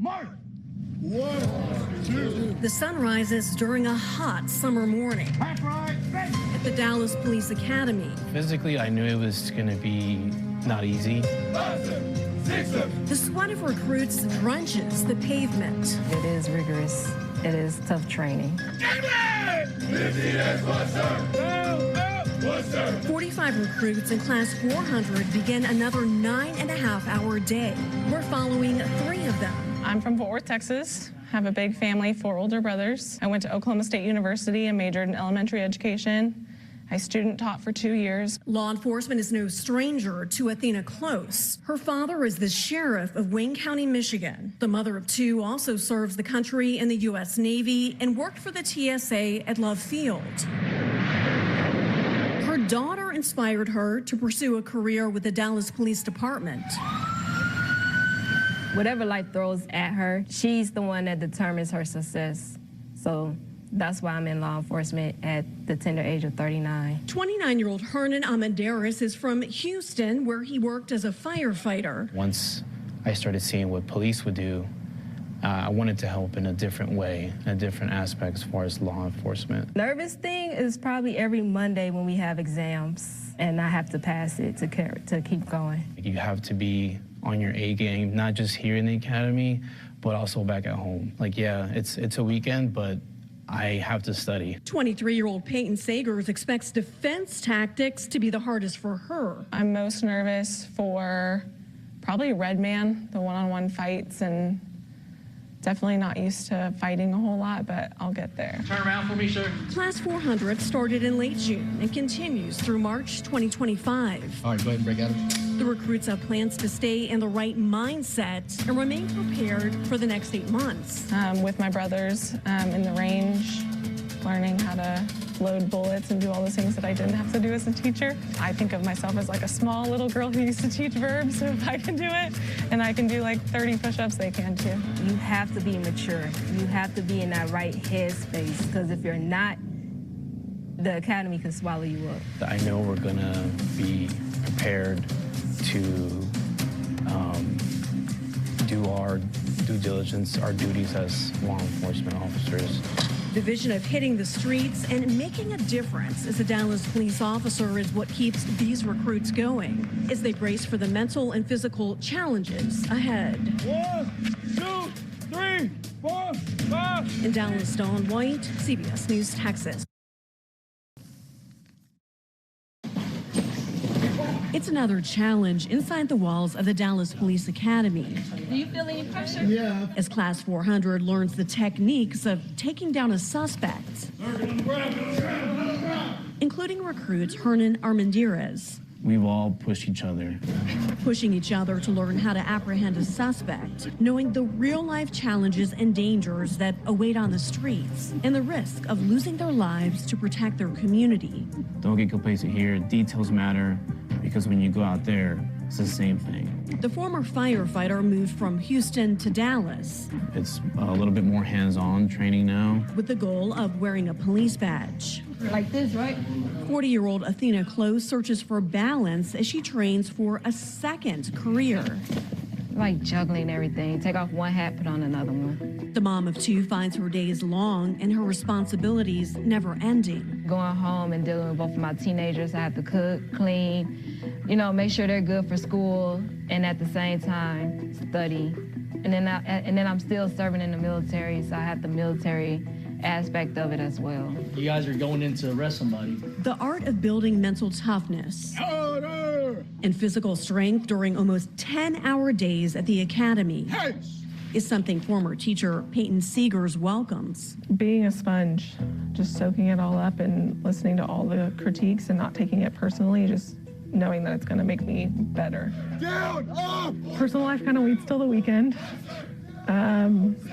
March! 1, 2. The sun rises during a hot summer morning at the Dallas Police Academy. Physically, I knew it was going to be not easy. The sweat of recruits drenches the pavement. It is rigorous. It is tough training. 45 recruits in Class 400 begin another 9.5-hour day. We're following 3 of them. I'm from Fort Worth, Texas. Have a big family, 4 older brothers. I went to Oklahoma State University and majored in elementary education. I student taught for 2 years. Law enforcement is no stranger to Athena Close. Her father is the sheriff of Wayne County, Michigan. The mother of 2 also serves the country in the U.S. Navy and worked for the TSA at Love Field. Her daughter inspired her to pursue a career with the Dallas Police Department. Whatever life throws at her, she's the one that determines her success. So that's why I'm in law enforcement at the tender age of 39. 29-year-old Hernan Armendariz is from Houston, where he worked as a firefighter. Once I started seeing what police would do, I wanted to help in a different way, in a different aspect as far as law enforcement. Nervous thing is probably every Monday when we have exams, and I have to pass it to keep going. You have to be on your A game, not just here in the academy, but also back at home. Like, yeah, it's a weekend, but I have to study. 23-year-old Peyton Segars expects defense tactics to be the hardest for her. I'm most nervous for probably Red Man, the one-on-one fights, and definitely not used to fighting a whole lot, but I'll get there. Turn around for me, sir. Class 400 started in late June and continues through March 2025. All right, go ahead and break out. The recruits have plans to stay in the right mindset and remain prepared for the next 8 months. With my brothers in the range, learning how to load bullets and do all those things that I didn't have to do as a teacher. I think of myself as like a small little girl who used to teach verbs, so if I can do it and I can do like 30 push-ups, they can too. You have to be mature. You have to be in that right headspace, because if you're not, the academy can swallow you up. I know we're gonna be prepared to do our due diligence, our duties as law enforcement officers. The vision of hitting the streets and making a difference as a Dallas police officer is what keeps these recruits going as they brace for the mental and physical challenges ahead. 1, 2, 3, 4, 5. In Dallas, Dawn White, CBS News, Texas. It's another challenge inside the walls of the Dallas Police Academy. Do you feel any pressure? Yeah. As Class 400 learns the techniques of taking down a suspect, including recruits Hernan Armendariz. We've all pushed each other. Pushing each other to learn how to apprehend a suspect, knowing the real-life challenges and dangers that await on the streets, and the risk of losing their lives to protect their community. Don't get complacent here. Details matter, because when you go out there, it's the same thing. The former firefighter moved from Houston to Dallas It's a little bit more hands-on training now. with the goal of wearing a police badge. Like this, right? 40-year-old Athena Close searches for balance as she trains for a second career. Like juggling everything. Take off one hat, put on another one. The mom of 2 finds her days long and her responsibilities never ending. Going home and dealing with both of my teenagers, I have to cook, clean, make sure they're good for school, and at the same time, study. And then I'm still serving in the military, so I have the military aspect of it as well. You guys are going in to arrest somebody. The art of building mental toughness and physical strength during almost 10-hour days at the academy is something former teacher Peyton Segars welcomes. Being a sponge, just soaking it all up and listening to all the critiques and not taking it personally, just knowing that it's going to make me better. Down, up. Personal life kind of waits till the weekend.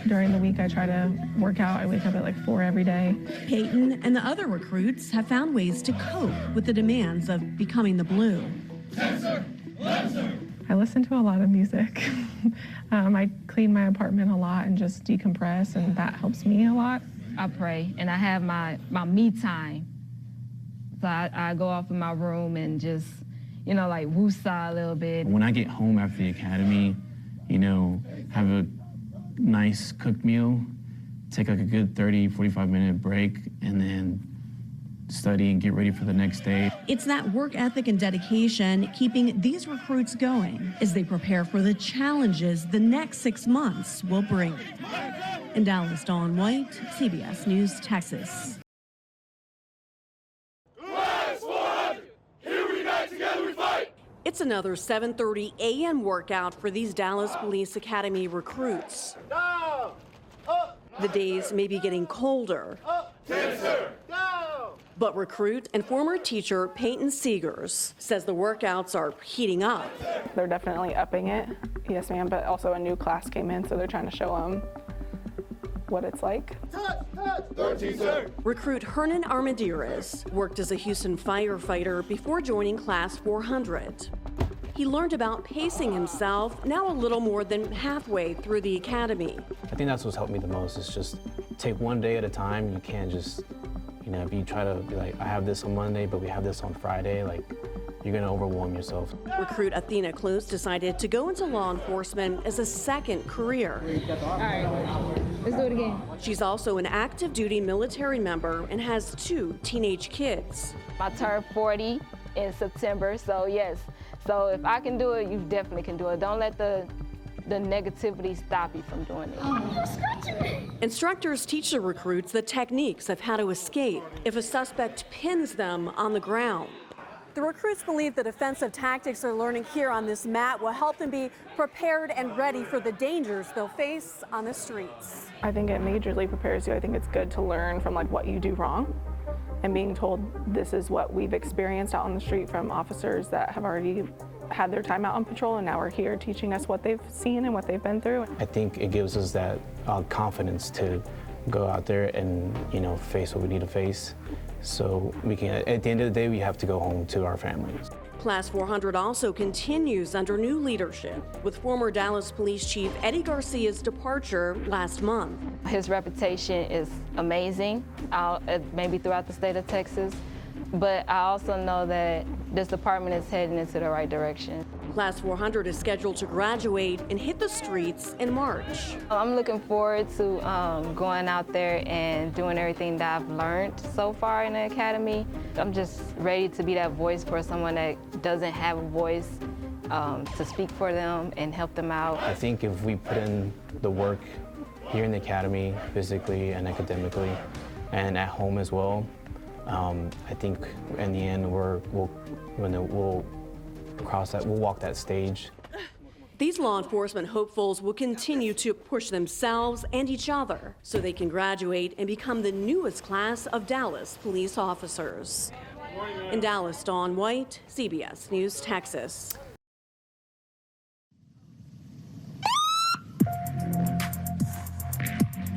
During the week, I try to work out. I wake up at like 4 every day. Peyton and the other recruits have found ways to cope with the demands of becoming the blue. I listen to a lot of music. I clean my apartment a lot and just decompress, and that helps me a lot. I pray, and I have my me time. So I go off in my room and just, like woosah a little bit. When I get home after the academy, have a nice cooked meal, take like a good 30, 45-minute break, and then study and get ready for the next day. It's that work ethic and dedication keeping these recruits going as they prepare for the challenges the next 6 months will bring. In Dallas, Dawn White, CBS News, Texas. It's another 7:30 a.m. workout for these Dallas Police Academy recruits. The days may be getting colder. But recruit and former teacher Peyton Segars says the workouts are heating up. They're definitely upping it, yes ma'am, but also a new class came in, so they're trying to show them what it's like. 13, sir. Recruit Hernan Armendariz worked as a Houston firefighter before joining Class 400. He learned about pacing himself now a little more than halfway through the academy. I think that's what's helped me the most, is just take one day at a time. You can't just, if you try to be like, I have this on Monday, but we have this on Friday, like, you're gonna overwhelm yourself. Recruit Athena Close decided to go into law enforcement as a second career. All right, let's do it again. She's also an active duty military member and has 2 teenage kids. I turned 40 in September, so yes. So if I can do it, you definitely can do it. Don't let the negativity stop you from doing it. Instructors teach the recruits the techniques of how to escape if a suspect pins them on the ground. The recruits believe the defensive tactics they're learning here on this mat will help them be prepared and ready for the dangers they'll face on the streets. I think it majorly prepares you. I think it's good to learn from like what you do wrong and being told this is what we've experienced out on the street from officers that have already had their time out on patrol, and now we're here teaching us what they've seen and what they've been through. I think it gives us that confidence to go out there and, face what we need to face. So we can, at the end of the day, we have to go home to our families. Class 400 also continues under new leadership, with former Dallas Police Chief Eddie Garcia's departure last month. His reputation is amazing, maybe throughout the state of Texas, but I also know that this department is heading into the right direction. Class 400 is scheduled to graduate and hit the streets in March. I'm looking forward to going out there and doing everything that I've learned so far in the academy. I'm just ready to be that voice for someone that doesn't have a voice, to speak for them and help them out. I think if we put in the work here in the academy, physically and academically, and at home as well, I think in the end we'll walk that stage. These law enforcement hopefuls will continue to push themselves and each other so they can graduate and become the newest class of Dallas police officers. In Dallas, Dawn White, CBS News, Texas.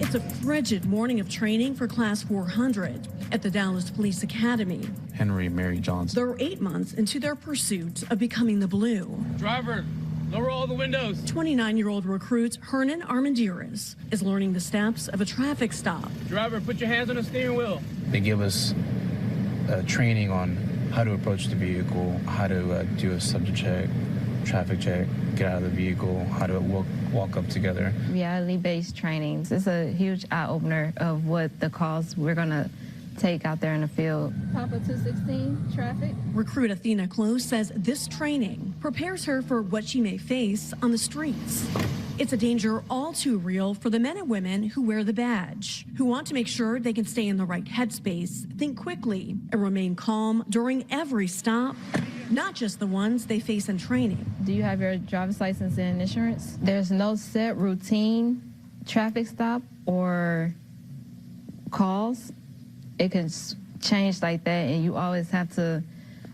It's a frigid morning of training for Class 400 at the Dallas Police Academy. Henry Mary Johnson. They're 8 months into their pursuit of becoming the blue. Driver, lower all the windows. 29-year-old recruit Hernan Armendariz is learning the steps of a traffic stop. Driver, put your hands on the steering wheel. They give us training on how to approach the vehicle, how to do a subject check, traffic check, get out of the vehicle, how to walk up together. Reality-based trainings is a huge eye-opener of what the calls we're going to take out there in the field. Papa 216, traffic. Recruit Athena Close says this training prepares her for what she may face on the streets. It's a danger all too real for the men and women who wear the badge, who want to make sure they can stay in the right headspace, think quickly, and remain calm during every stop, not just the ones they face in training. Do you have your driver's license and insurance? There's no set routine traffic stop or calls. It can change like that, and you always have to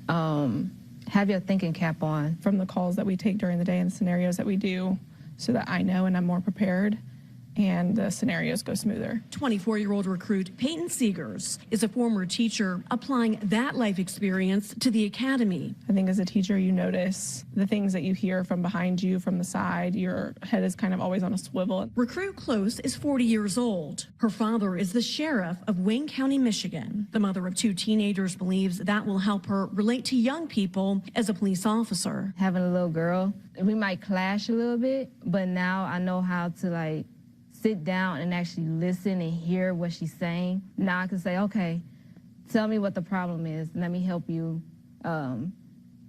have your thinking cap on. From the calls that we take during the day and the scenarios that we do, so that I know and I'm more prepared and the scenarios go smoother. 24-year-old recruit Peyton Segars is a former teacher applying that life experience to the academy. I think as a teacher, you notice the things that you hear from behind you, from the side. Your head is kind of always on a swivel. Recruit Close is 40 years old. Her father is the sheriff of Wayne County, Michigan. The mother of 2 teenagers believes that will help her relate to young people as a police officer. Having a little girl, we might clash a little bit, but now I know how to sit down and actually listen and hear what she's saying. Now I can say, okay, tell me what the problem is, and let me help you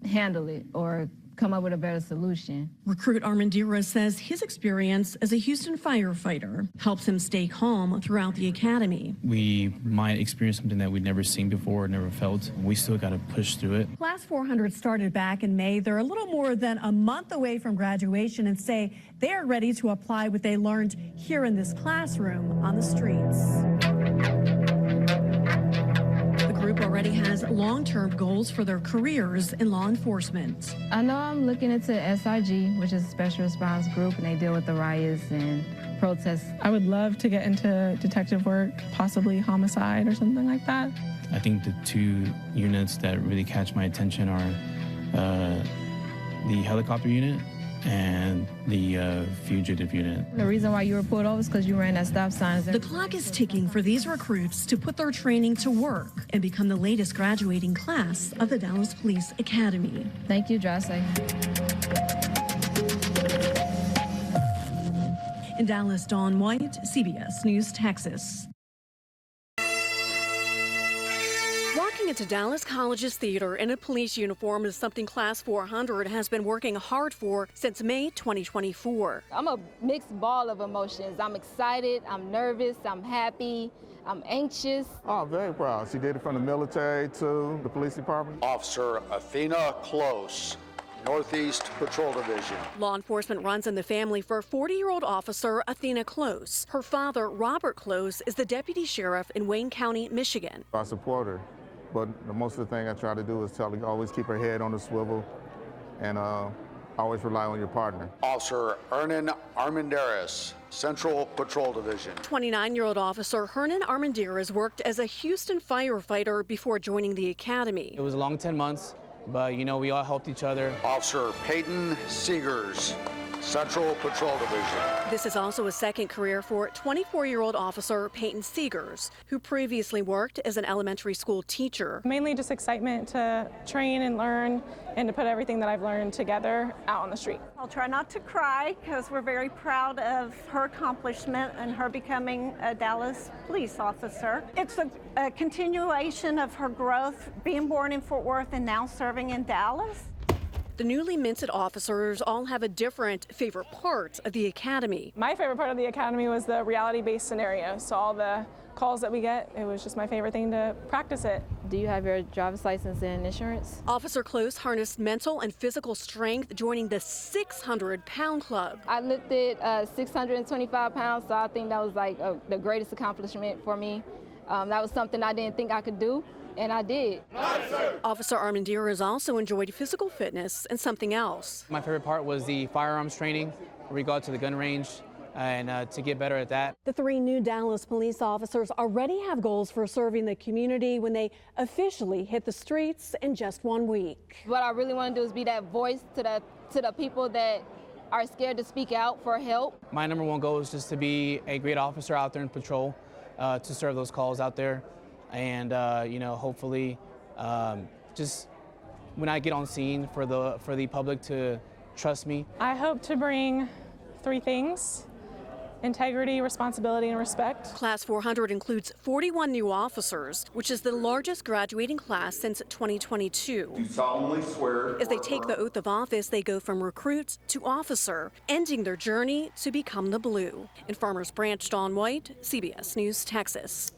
handle it or come up with a better solution. Recruit Armendariz says his experience as a Houston firefighter helps him stay calm throughout the academy. We might experience something that we'd never seen before or never felt. We still got to push through it. Class 400 started back in May. They're a little more than a month away from graduation and say they are ready to apply what they learned here in this classroom on the streets. The group already has long-term goals for their careers in law enforcement. I know I'm looking into SRG, which is a special response group, and they deal with the riots and protests. I would love to get into detective work, possibly homicide or something like that. I think the two units that really catch my attention are the helicopter unit and the fugitive unit. The reason why you were pulled over is because you ran at stop signs. The clock is ticking for these recruits to put their training to work and become the latest graduating class of the Dallas Police Academy. Thank you, drive safe. In Dallas, Dawn White, CBS News, Texas. Walking into Dallas College's theater in a police uniform is something Class 400 has been working hard for since May 2024. I'm a mixed ball of emotions. I'm excited, I'm nervous, I'm happy, I'm anxious. Oh, I'm very proud. She did it from the military to the police department. Officer Athena Close, Northeast Patrol Division. Law enforcement runs in the family for 40-year-old officer Athena Close. Her father, Robert Close, is the deputy sheriff in Wayne County, Michigan. I support her, but most of the thing I try to do is tell her always keep her head on the swivel and always rely on your partner. Officer Hernan Armendariz, Central Patrol Division. 29-year-old officer Hernan Armendariz worked as a Houston firefighter before joining the academy. It was a long 10 months, but you know, we all helped each other. Officer Peyton Segars, Central Patrol Division. This is also a second career for 24-year-old officer Peyton Segars, who previously worked as an elementary school teacher. Mainly just excitement to train and learn and to put everything that I've learned together out on the street. I'll try not to cry because we're very proud of her accomplishment and her becoming a Dallas police officer. It's a continuation of her growth, being born in Fort Worth and now serving in Dallas. The newly minted officers all have a different favorite part of the academy. My favorite part of the academy was the reality-based scenario. So all the calls that we get, it was just my favorite thing to practice it. Do you have your driver's license and insurance? Officer Close harnessed mental and physical strength joining the 600-pound club. I lifted 625 pounds, so I think that was like the greatest accomplishment for me. That was something I didn't think I could do, and I did. Officer Armendariz also enjoyed physical fitness and something else. My favorite part was the firearms training, where we go out to the gun range and to get better at that. The three new Dallas police officers already have goals for serving the community when they officially hit the streets in just 1 week. What I really want to do is be that voice to the people that are scared to speak out for help. My number one goal is just to be a great officer out there in patrol, to serve those calls out there, and you know, hopefully just when I get on scene for the public to trust me. I hope to bring 3 things: integrity, responsibility, and respect. Class 400 includes 41 new officers, which is the largest graduating class since 2022. Do solemnly swear. As they take the oath of office, they go from recruit to officer, ending their journey to become the blue. In Farmers Branch, Dawn White, CBS News, Texas.